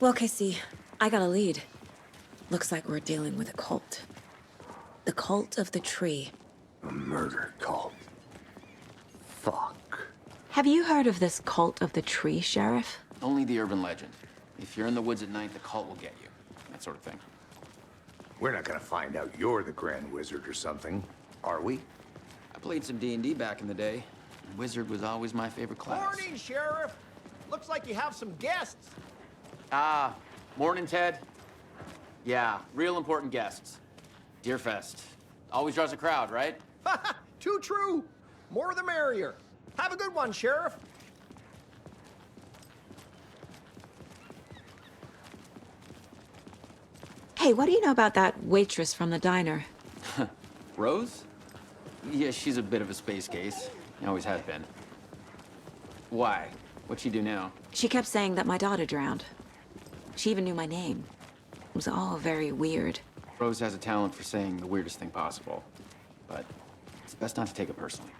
Well, Casey, I got a lead. Looks like we're dealing with a cult. The Cult of the Tree. A murder cult. Fuck. Have you heard of this Cult of the Tree, Sheriff? Only the urban legend. If you're in the woods at night, the cult will get you. That sort of thing. We're not gonna find out you're the Grand Wizard or something, are we? I played some D&D back in the day. Wizard was always my favorite class. Morning, Sheriff. Looks like you have some guests. Ah, morning, Ted. Yeah, real important guests. Deerfest. Always draws a crowd, right? Too true. More the merrier. Have a good one, Sheriff. Hey, what do you know about that waitress from the diner? Rose? Yeah, she's a bit of a space case. Always has been. Why? What'd she do now? She kept saying that my daughter drowned. She even knew my name. It was all very weird. Rose has a talent for saying the weirdest thing possible. But it's best not to take it personally.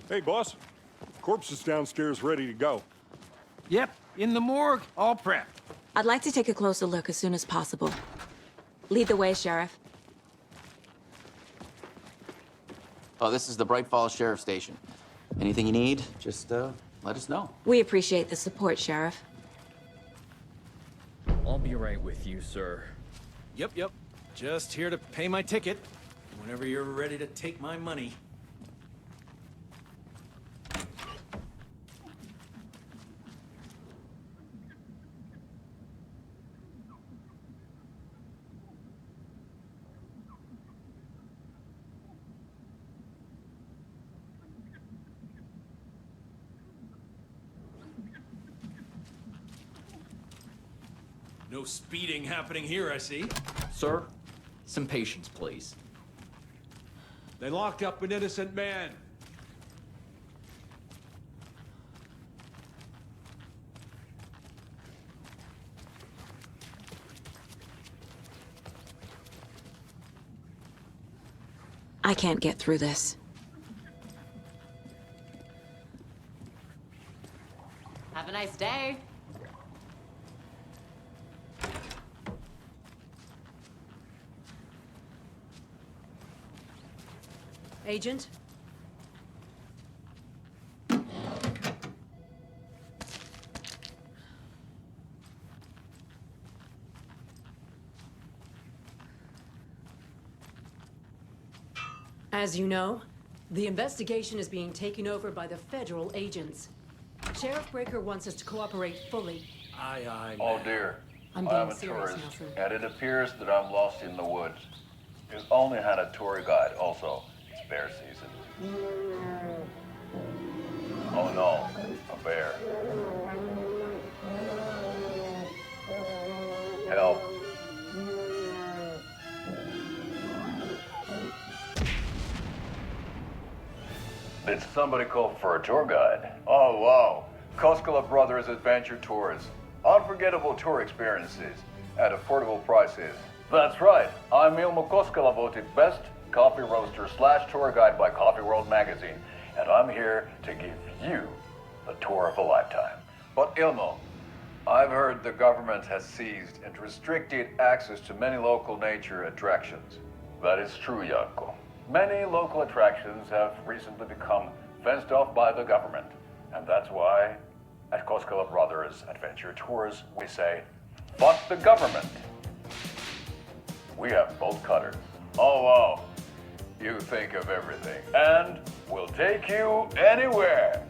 Hey, boss. Corpse is downstairs ready to go. Yep, in the morgue, all prepped. I'd like to take a closer look as soon as possible. Lead the way, Sheriff. Oh, this is the Bright Falls Sheriff Station. Anything you need, just let us know. We appreciate the support, Sheriff. I'll be right with you, sir. Yep. Just here to pay my ticket. Whenever you're ready to take my money. No speeding happening here, I see. Sir, some patience, please. They locked up an innocent man. I can't get through this. Have a nice day. Agent? As you know, the investigation is being taken over by the federal agents. Sheriff Breaker wants us to cooperate fully. Aye, Oh dear. I'm I'm being a serious, tourist, Nelson. and it appears that I'm lost in the woods. You only had a tour guide, also. It's bear season. Oh no, a bear. Help. Did somebody call for a tour guide? Oh wow. Koskela Brothers Adventure Tours. Unforgettable tour experiences at affordable prices. That's right. I'm Ilmo Koskela, voted best coffee roaster / tour guide by Coffee World magazine. And I'm here to give you the tour of a lifetime. But Ilmo, I've heard the government has seized and restricted access to many local nature attractions. That is true, Janko. Many local attractions have recently become fenced off by the government. And that's why at Koskela Brothers Adventure Tours, we say, fuck the government. We have bolt cutters. Oh, wow. You think of everything. And we'll take you anywhere.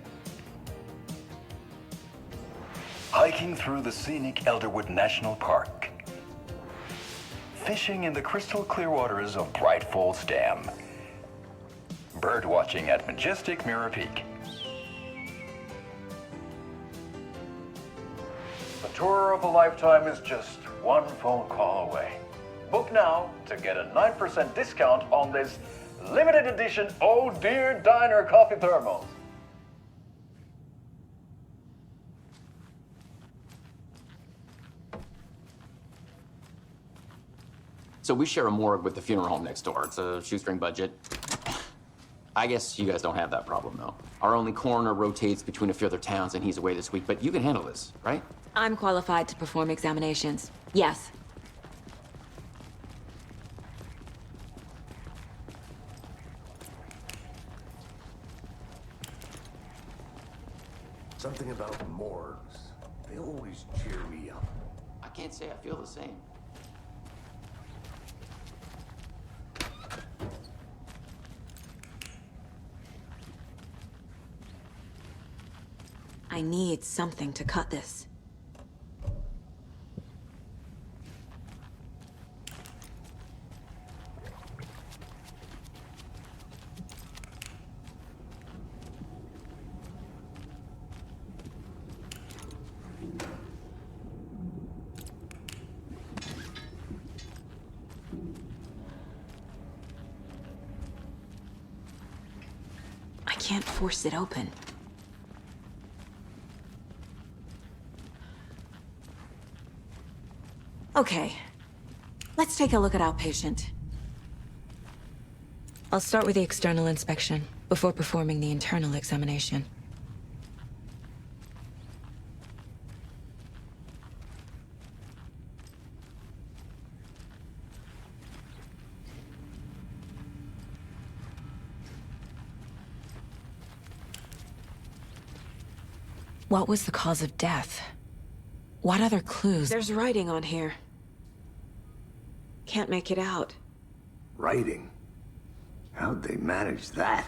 Hiking through the scenic Elderwood National Park. Fishing in the crystal clear waters of Bright Falls Dam. Bird watching at majestic Mirror Peak. The tour of a lifetime is just one phone call away. Book now to get a 9% discount on this limited edition Oh Dear Diner coffee thermos. So we share a morgue with the funeral home next door. It's a shoestring budget. I guess you guys don't have that problem, though. Our only coroner rotates between a few other towns, and he's away this week, but you can handle this, right? I'm qualified to perform examinations. Yes. Something about morgues. They always cheer me up. I can't say I feel the same. I need something to cut this. I can't force it open. Okay, let's take a look at our patient. I'll start with the external inspection before performing the internal examination. What was the cause of death? What other clues? There's writing on here. Can't make it out. Writing? How'd they manage that?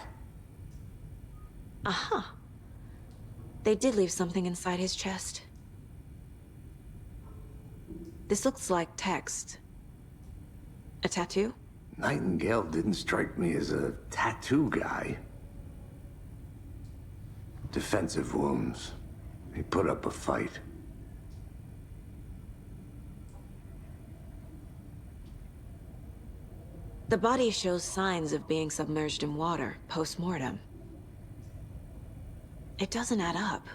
Aha. They did leave something inside his chest. This looks like text. A tattoo? Nightingale didn't strike me as a tattoo guy. Defensive wounds. He put up a fight. The body shows signs of being submerged in water post-mortem. It doesn't add up.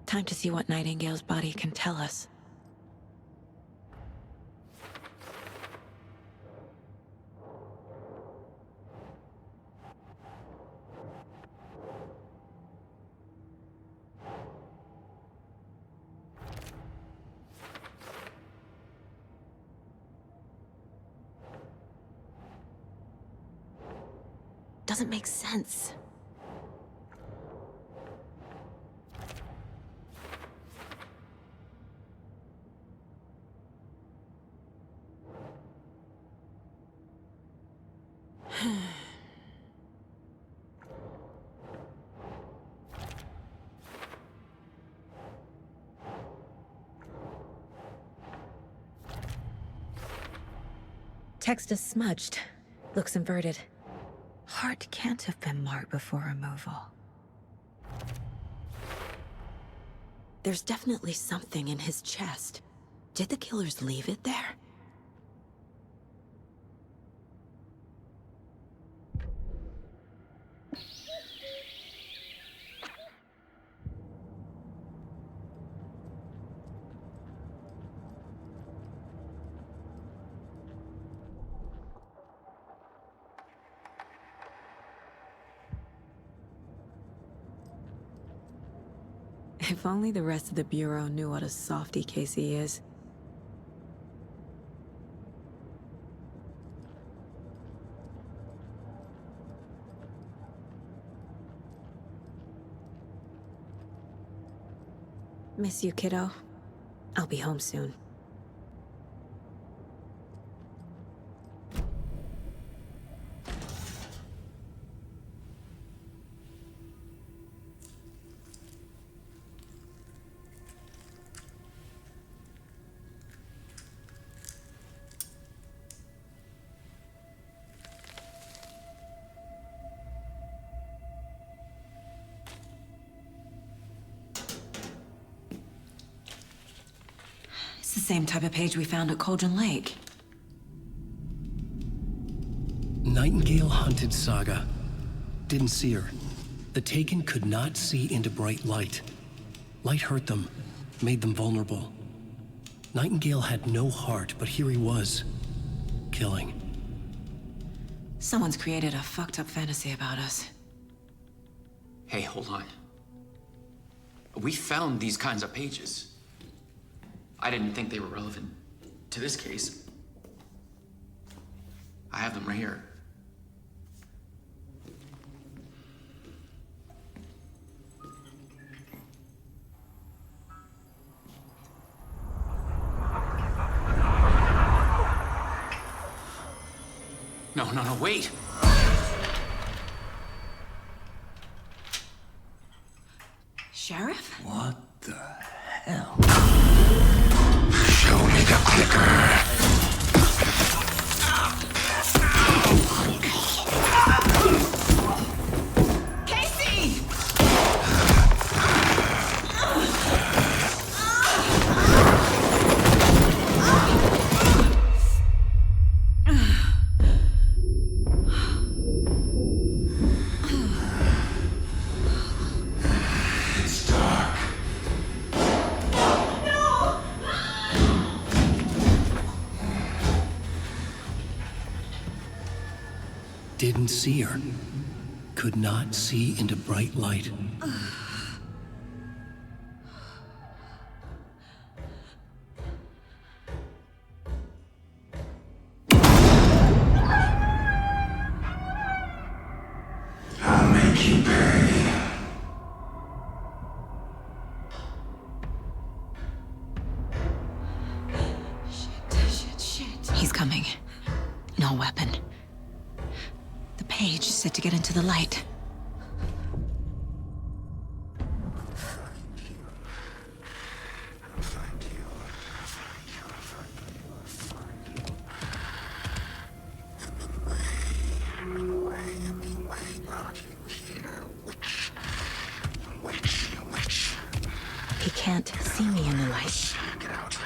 Time to see what Nightingale's body can tell us. Doesn't make sense. Text is smudged. Looks inverted. Heart can't have been marked before removal. There's definitely something in his chest. Did the killers leave it there? If only the rest of the Bureau knew what a softy Casey is. Miss you, kiddo. I'll be home soon. It's the same type of page we found at Cauldron Lake. Nightingale hunted Saga. Didn't see her. The Taken could not see into bright light. Light hurt them, made them vulnerable. Nightingale had no heart, but here he was, killing. Someone's created a fucked up fantasy about us. Hey, hold on. We found these kinds of pages. I didn't think they were relevant to this case. I have them right here. No, wait! Sheriff? What the hell? Show me the clicker. Casey! Didn't see her. Could not see into bright light. I'll make you pay. Shit. He's coming. No weapon. The page said to get into the light. He can't see me in the light. Get out.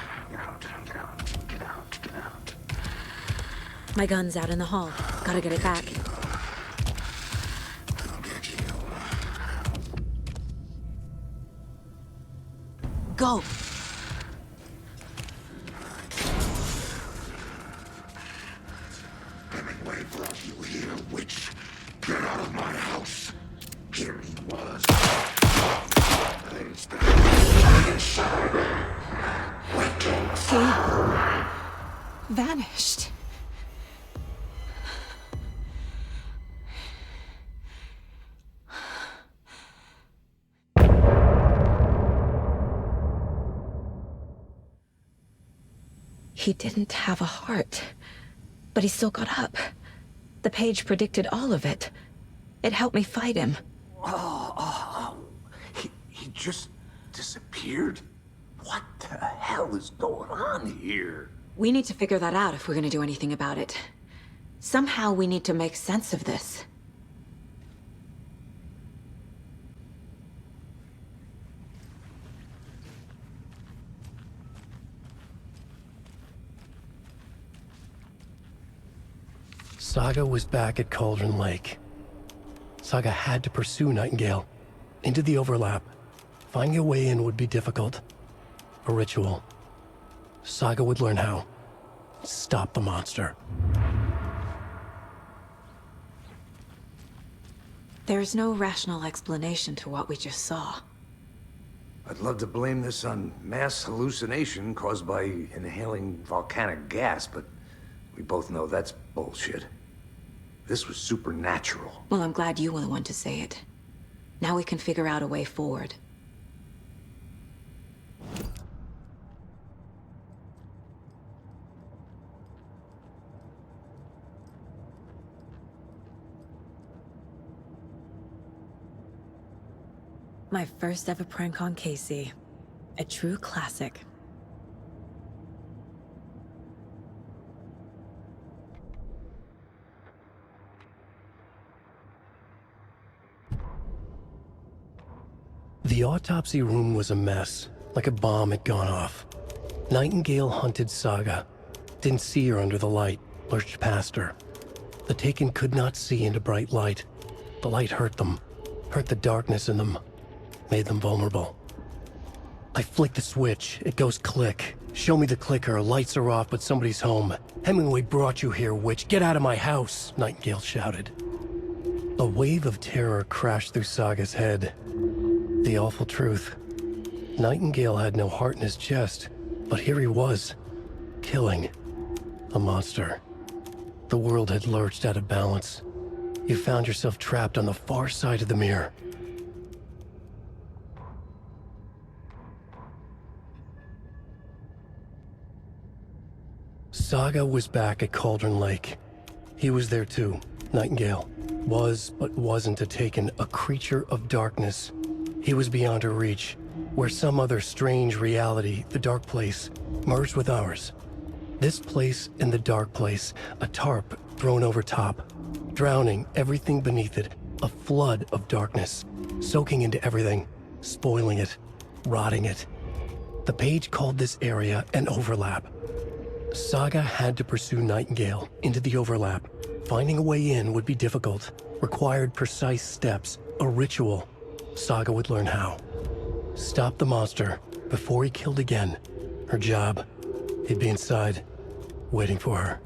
My gun's out in the hall. Gotta get it back. Go! Hemingway brought you here, witch. Get out of my house. Here he was. He vanished. He didn't have a heart, but he still got up. The page predicted all of it. It helped me fight him. He just disappeared? What the hell is going on here? We need to figure that out if we're gonna do anything about it. Somehow we need to make sense of this. Saga was back at Cauldron Lake. Saga had to pursue Nightingale. Into the overlap. Finding a way in would be difficult. A ritual. Saga would learn how. Stop the monster. There's no rational explanation to what we just saw. I'd love to blame this on mass hallucination caused by inhaling volcanic gas, but we both know that's bullshit. This was supernatural. Well, I'm glad you were the one to say it. Now we can figure out a way forward. My first ever prank on Casey. A true classic. The autopsy room was a mess, like a bomb had gone off. Nightingale hunted Saga. Didn't see her under the light, lurched past her. The Taken could not see into bright light. The light hurt them, hurt the darkness in them, made them vulnerable. I flick the switch, it goes click. Show me the clicker, lights are off, but somebody's home. Hemingway brought you here, witch. Get out of my house, Nightingale shouted. A wave of terror crashed through Saga's head. The awful truth. Nightingale had no heart in his chest, but here he was, killing a monster. The world had lurched out of balance. You found yourself trapped on the far side of the mirror. Saga was back at Cauldron Lake. He was there too. Nightingale was, but wasn't a Taken, a creature of darkness. He was beyond her reach, where some other strange reality, the dark place, merged with ours. This place and the dark place, a tarp thrown over top, drowning everything beneath it, a flood of darkness, soaking into everything, spoiling it, rotting it. The page called this area an overlap. Saga had to pursue Nightingale into the overlap. Finding a way in would be difficult, required precise steps, a ritual. Saga would learn how. Stop the monster before he killed again. Her job. He'd be inside, waiting for her.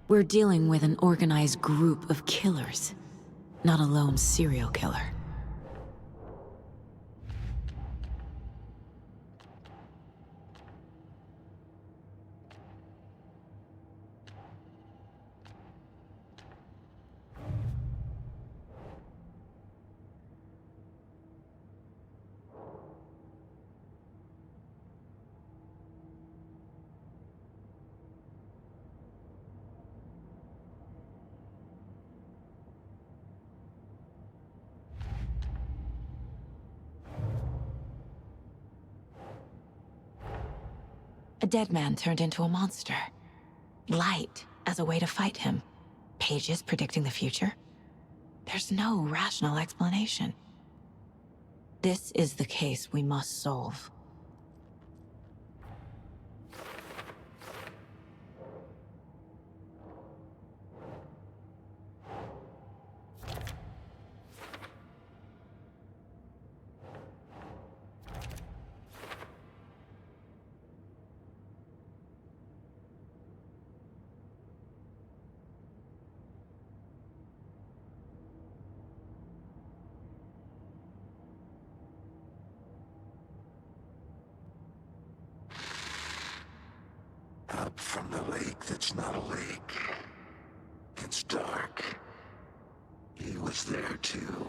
We're dealing with an organized group of killers, not a lone serial killer. A dead man turned into a monster. Light as a way to fight him. Pages predicting the future. There's no rational explanation. This is the case we must solve. Up from the lake that's not a lake. It's dark. He was there too.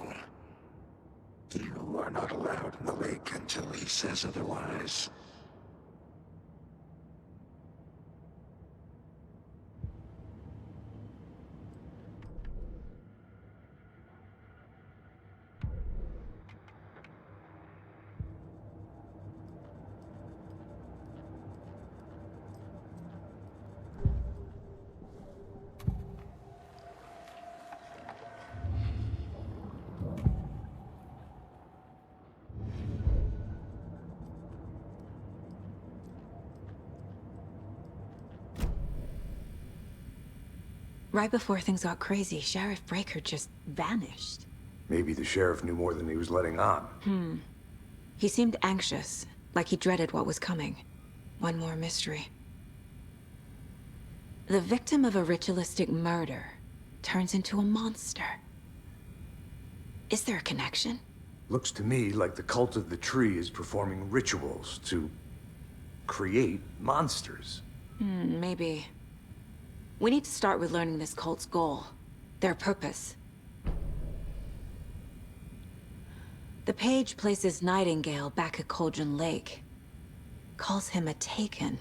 You are not allowed in the lake until he says otherwise. Right before things got crazy, Sheriff Breaker just vanished. Maybe the sheriff knew more than he was letting on. He seemed anxious, like he dreaded what was coming. One more mystery. The victim of a ritualistic murder turns into a monster. Is there a connection? Looks to me like the cult of the tree is performing rituals to create monsters. Maybe. We need to start with learning this cult's goal, their purpose. The page places Nightingale back at Cauldron Lake. Calls him a Taken.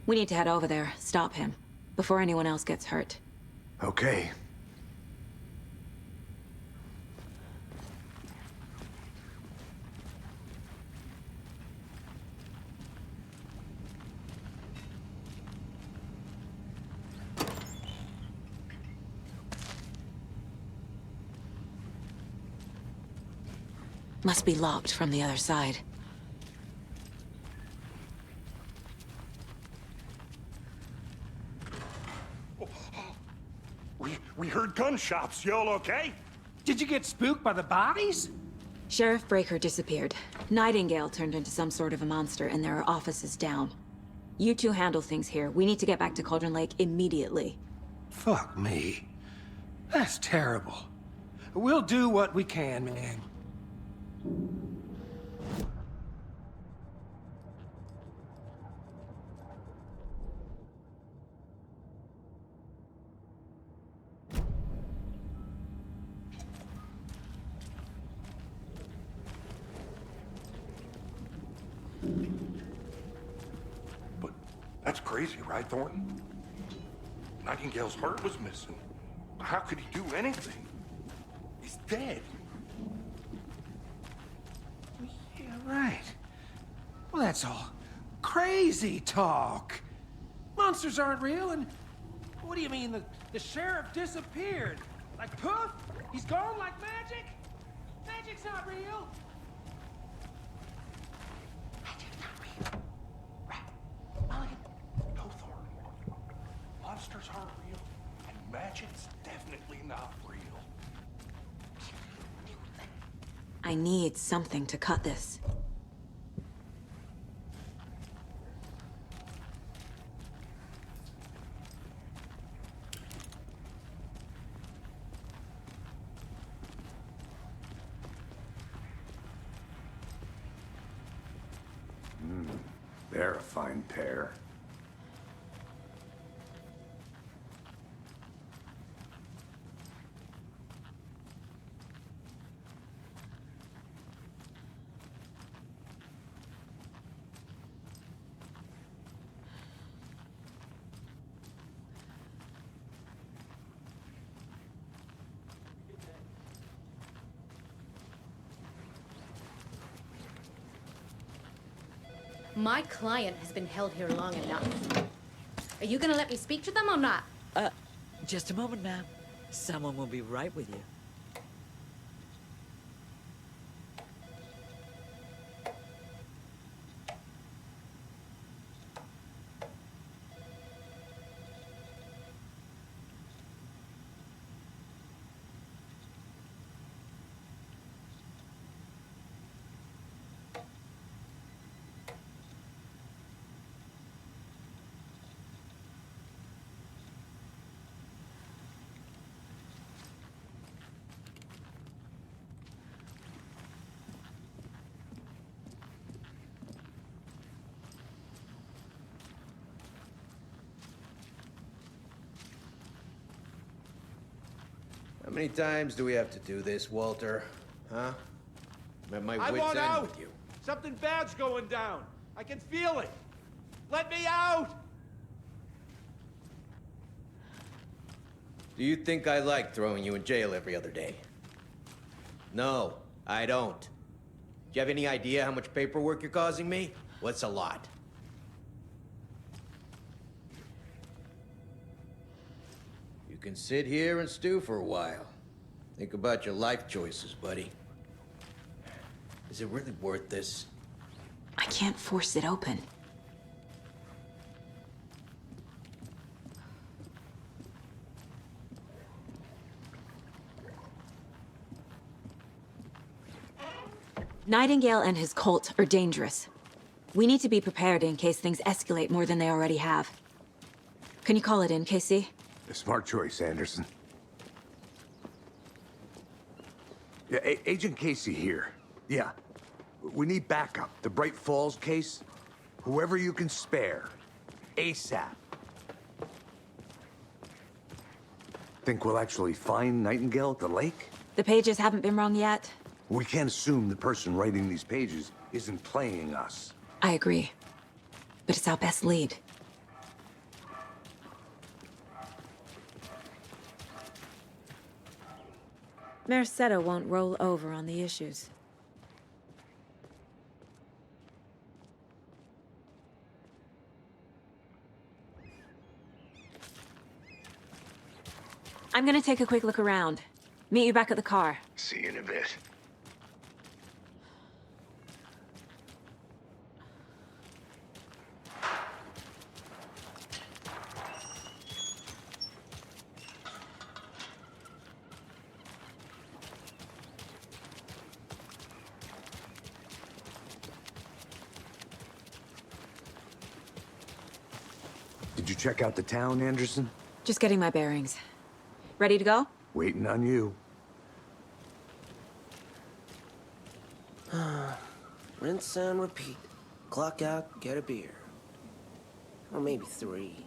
We need to head over there, stop him, before anyone else gets hurt. Okay. Must be locked from the other side. We heard gunshots. Y'all okay? Did you get spooked by the bodies? Sheriff Breaker disappeared. Nightingale turned into some sort of a monster, and there are offices down. You two handle things here. We need to get back to Cauldron Lake immediately. Fuck me. That's terrible. We'll do what we can, man. But that's crazy, right, Thornton? Nightingale's heart was missing. How could he do anything? He's dead. Yeah, right. Well, that's all crazy talk. Monsters aren't real, and what do you mean the sheriff disappeared? Like poof? He's gone like magic? Magic's not real. No, Thornton. Monsters aren't real, and magic's definitely not real. I need something to cut this. They're a fine pair. My client has been held here long enough. Are you gonna let me speak to them or not? Just a moment, ma'am. Someone will be right with you. How many times do we have to do this, Walter? Huh? I'm at my I wit's want end out! with you. Something bad's going down. I can feel it. Let me out! Do you think I like throwing you in jail every other day? No, I don't. Do you have any idea how much paperwork you're causing me? What's a lot? You can sit here and stew for a while. Think about your life choices, buddy. Is it really worth this? I can't force it open. Nightingale and his cult are dangerous. We need to be prepared in case things escalate more than they already have. Can you call it in, KC? A smart choice, Anderson. Yeah, Agent Casey here. Yeah. We need backup. The Bright Falls case. Whoever you can spare. ASAP. Think we'll actually find Nightingale at the lake? The pages haven't been rung yet. We can't assume the person writing these pages isn't playing us. I agree. But it's our best lead. Merced won't roll over on the issues. I'm gonna take a quick look around. Meet you back at the car. See you in a bit. you check out the town, Anderson? Just getting my bearings. Ready to go? Waiting on you. Rinse and repeat. Clock out, get a beer. Or maybe 3.